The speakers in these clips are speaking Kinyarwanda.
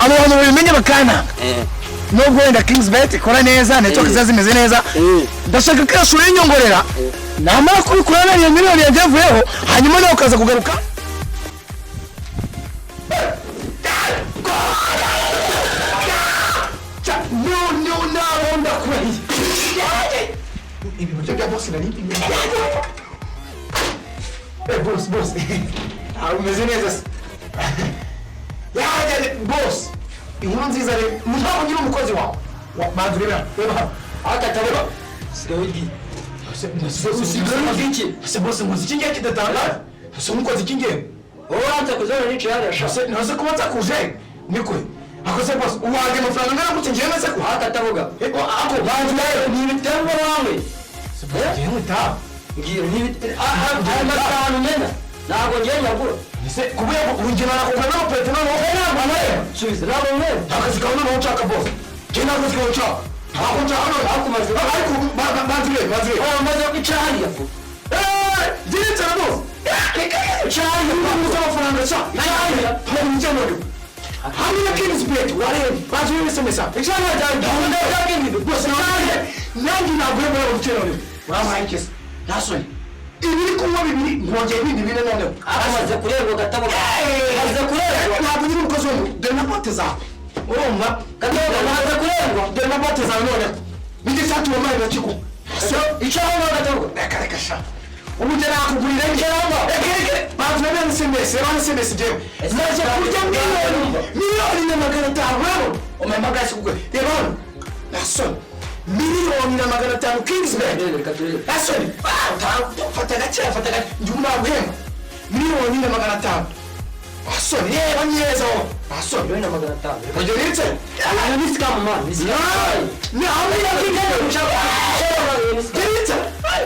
abantu babimenye bakana nubwo wenda Kingsbet ikora neza network zazimeze neza ndashaka ko ashuri inyongorera namara kubikora na miliyoni yavuyeho hanyuma nawe ukaza kugaruka no ndakubahiye ibi buryo bya boss nari boss umeze neza se yaje boss inkuru nziza rero mutabo ngira umukozi wawe badureba reba akatareba sigawigi se boss muzi kingiye kidatanga se umukozi kingiye oranze kuzora ni cyara shase nose kubanza kuje nikwe akose boss uwaje amafaranga ngana gute ngiye nase ko akatavuga ako badureba ni bitembo wawe se boss ngiye muta ngiye ni amafaranga mena ntabwo ngiye nyagura ese kubera unjina nakugana no petero no ntabwo nayo subiza ntabwo nayo akazi kawe no nshaka boss genda akazi kawe cha ntabwo nshaka akumaze ariko bazire maze kwicahari yafu diretse na boss cyane n'umuza amafaranga cha nayo hari njano hamwe Kingsbet wale bazire semesa cyane cyane ndakindi boss nangi ntabwo yabura urukerano bamayikese nasoni ibiri kuwa bibiri ngongeye ibindi bine none amaze kurerwa gatabo amaze kurerwa ntabwo nyiri umukozi wo dena bote zawe urumva gatabo amaze kurerwa dena bote zawe none bindi satu wa mai baciko so icyaho gatabo reka sha ubugera akugurira icyaho bazwe SMS jewe naje kurya miliyoni na magana atanu umemagasi kugwe rero naso miliyoni na magana atanu Kingsbet asoni fata gacha njuma guhema miliyoni na magana atanu asoni yeba nyeza asoni miliyoni na magana atanu ndio nitse ana nisika mama nisika ni hawo yakigana kuchapa nitse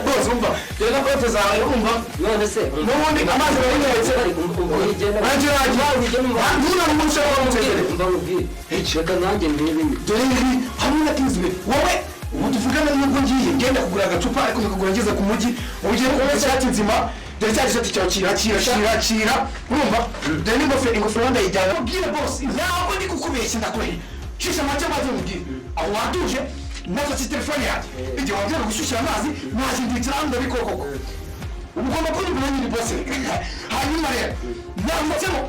boss umba tena bote za umba none se none amazi barinetse nduna umusha wa mutele mbawugi hecheka nanjye ndebe dore hamwe na Kingsbet wowe utuvugana n'ubwo ngiye ngenda kugura agacupa ariko nikugura ngeze ku mugi ugiye kubona cyati nzima dore cyari cyati cyakira urumva dore ingofero wanda yijyana ubwire boss ntabwo ndi kukubeshya ndakuhe cisha amaje mubwire aho watuje nafata telefone yaje igihe wabwira gushyushya amazi naje nditiranga bikokoko ugomba kunyura nyine boss hanyuma rero nanditsemo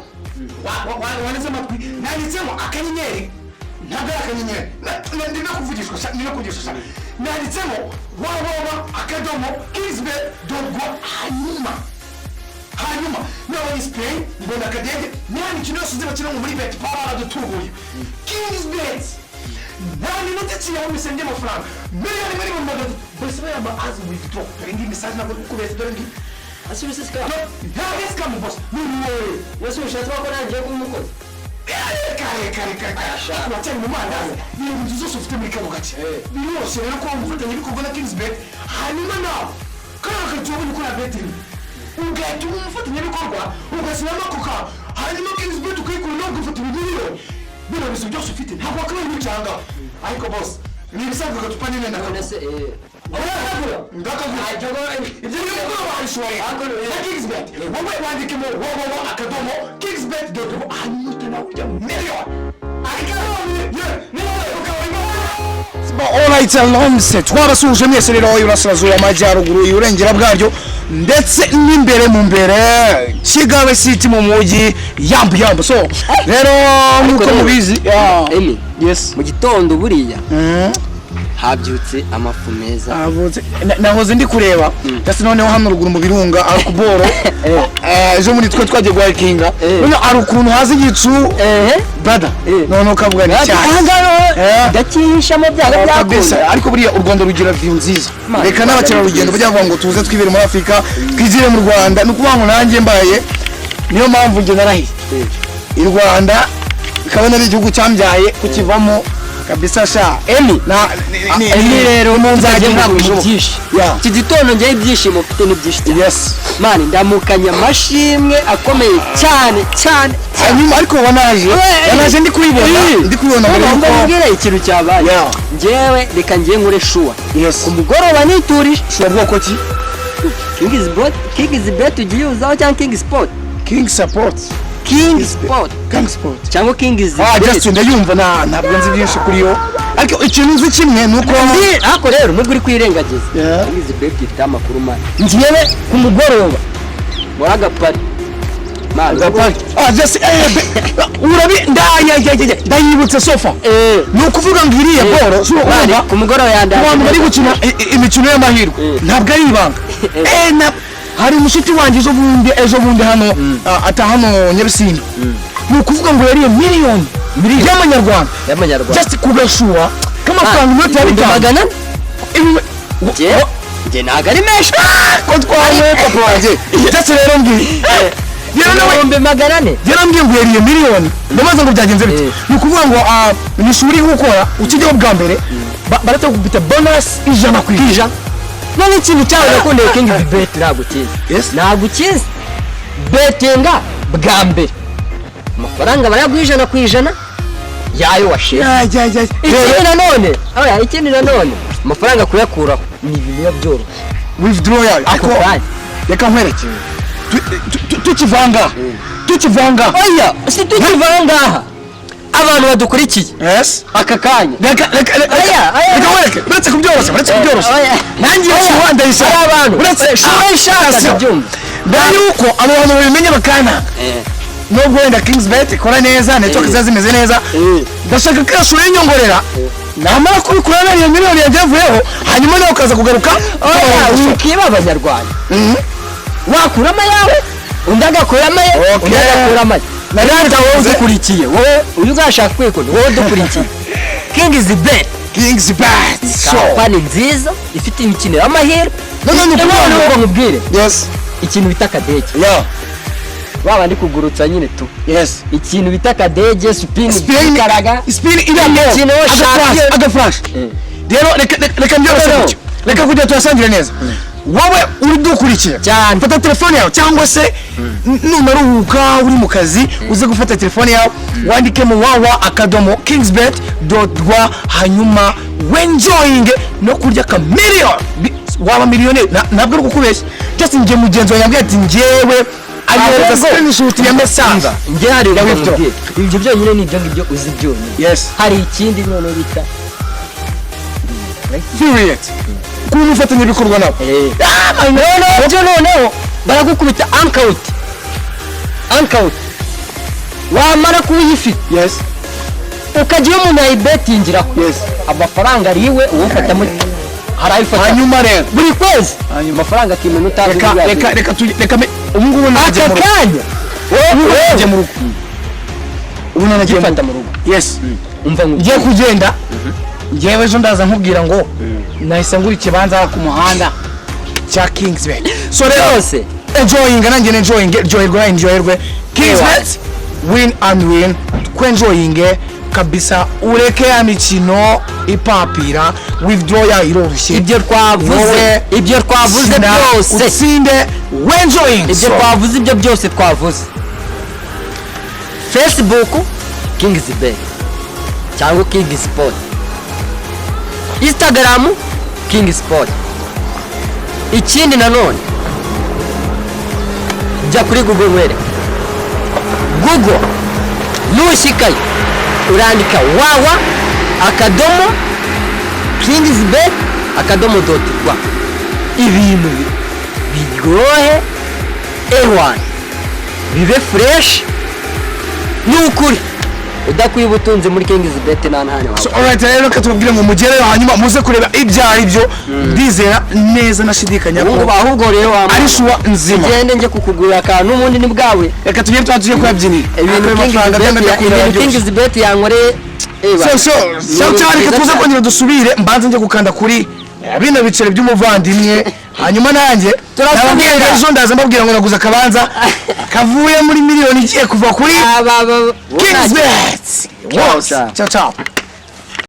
waneze matwi nanditsemo akanyenyeri ntabwo akanyenyeri ndimo kuvugishwa niyo kugisha nanditsemo akadomo Kingsbet.go hanyuma nawe Spain mbona kadege nani kino yose zibakira muri bet power dutubuye Kingsbet nani notetse yawe misenge amafaranga miliyoni muri mu magana bose bayamba azi withdraw ringi message na kubeza doringi asubise ska ntabwo ska mu boss ni wowe yesu ushatse ko nagiye kumukozi kare watari mu mandazi ni ibintu zose ufite muri kano gace birose rero ko umufatanya ibikorwa na Kingsbet hanyuma nawe kana katubonye ko na betting ugahita umufatanya ibikorwa ugashyiramo koka hanyuma Kingsbet ukayikura no gufata miliyoni bino biso byose ufite ntabwo wakaba n'icanga ariko boss ni ibisanzwe gatupa nene na se ndakagura ibyo ni ko washore na Kingsbet wowe wandikemo akadomo Kingsbet.go hanyuma nawe ujya miliyoni All right along set twarasuje mwese rero urasirazuba amajyaruguru y'urengera bwaryo ndetse n'imbere mu mbere Kigali City mu mugi yambu so rero nuko mubizi yes mu gitondo buriya habyutse amafu meza avutse nahoze ndi kureba ndetse noneho hano ruguru mu birunga Akuboro ejo muri twe twagiye guhikinga none ari ukuntu hazi igicu brother none ukavuga ni cyane gakihisha mu byaga byakose ariko buriya u Rwanda rugira view nziza reka n'abakira rugendo bajya ngo tuze twibere muri Afrika twigire mu Rwanda nuko bangu nanjye mbaye niyo mpamvu nge narahiye i Rwanda ikabona ari igihugu cyambyaye kukivamo kabisa sha Emi rero munzaje ntabwo byinshi iki gitondo ngiye ibyishimo mfite n'ibyinshi yes man ndamukanya amashimwe akomeye cyane hanyuma ariko wanaje ndi kubibona muri mbwira ikintu cyabaye ngewe reka ngiye nkure shuwa ku mugoroba niturije shuwa bwoko ki Kingsbet ugiye uzaho cyangwa King Sport King Sport cyangwa King is just ndayumva ntabwo nzi byinshi kuri yo ariko ikintu nzi kimwe nuko ako rero nubwo uri kwirengagiza King is bet ifite amakuru mane ngiyewe ku mugoroba muri agapari just urabi ndayibutse sofa ni ukuvuga ngo iriya boro ku mugoroba yandaye abantu bari gukina imikino y'amahirwe ntabwo ari ibanga hari umushuti wanjye ejo bundi hano hano Nyabisindu ni ukuvuga ngo yariye miliyoni y'amanyarwanda just kugashuwa k'amafaranga inoti ya bitanu njye ntabwo ari menshi ko twaye papa wanjye just rero ngiye ibihumbi 400 yarambwiye ngo yariye miliyoni ndamaze ngo byagenze bite ni ukuvuga ngo ni ishuri gukora ukijyaho bwa mbere baratagufite bonus 100%. none ikintu cyawe nakundeye King bet ntabwo ukizi betinga bwa mbere amafaranga baraguha 100% yayo washize ikindi nanone amafaranga kuyakuraho ni ibintu byoroshye withdraw yayo ariko reka nkwereke tukivanga oya si tukivanga abantu badukurikiye aka kanya reka wereke uretse kubyoroshya nanjye ndayisha abantu uretse shaka byumva mbere yuko abantu babimenye bakana nubwo wenda Kings Bet ikora neza network zimeze neza ndashaka ko yashuri y'inyongorera namara kubikurana iyo miliyoni yavuyeho hanyuma nawe ukaza kugaruka wikiba abanyarwanda wakurama yawe undi agakurama ye undi agakurama ye naranda wowe udukurikiye wowe uyu uzashaka kwikunda wowe udukurikiye Kings Bet kampani nziza ifite imikino y'amahirwe none nkubwire ikintu bita akadege waba ndi kugurutsa nyine tu ikintu bita akadege spin ikintu agaflash rero reka mbyoroshye reka kujya tuyasangire neza wowe uri dukurikiye fata telefone yawe cyangwa se numaruhuka uri mu kazi uze gufata telefone yawe wandikemo kingsbet.rwa hanyuma wenjoying no kurya ka miliyoni waba miliyoni ntabwo ari kukubeshya just ngiye mugenzi wawe yambwiye ati ngewe ayoza screenshot ya message ngiye hari ibyo byonyine ni ibyo ngibyo uzi byonyine hari ikindi none bita furious kuba ufatanya ibikorwa nawe noneho baragukubita ankawuti wamara kuba uyifite ukajya iyo umuntu ayibetingiraho amafaranga ariwe uwufatamo harayifata hanyuma rero buri kwezi amafaranga kimwe utazi reka ubu ngubu nagiye mu rugo nagiye mu rugo ubu nagiye mu rugo umva ngiye kugenda ngewe ejo ndaza nkubwira ngo nahise ngura ikibanza ku muhanda cya Kings Bet so rero enjoying nanjye enjoyerwe Kings Bet win and win kwenjoying kabisa ureke ya mikino ipapira withdraw ya iroroshye ibyo twavuze byose utsinde wenjoying ibyo twavuze ibyo byose twavuze Facebook Kings Bet cyangwa King Sport Instagram King Sport ikindi nanone jya kuri Google nushikaye urandika wawa akadomo kingsbet akadomo.rwa ibintu biryohe bibe fresh n'ukuri udakwiye ubutunzi muri Kings Bet nanahane wawe so alright rero katubwire ngo mugereyo hanyuma muze kureba ibyari byo ndizera neza nashidikanya ko ahubwo rero ari shuwa nzima gende nje kukugurira akantu n'ubundi ni bwawe reka tujye kuyabyinira ibintu Kings Bet yankoreye so cyari katuza kongera dusubire mbanze nje gukanda kuri bino biceri by'umuvandimwe hanyuma nanjye turasubira ejo ndaza mbabwira ngo naguze akabanza kavuye muri miliyoni igiye kuva kuri Kings Bet. Ciao ciao.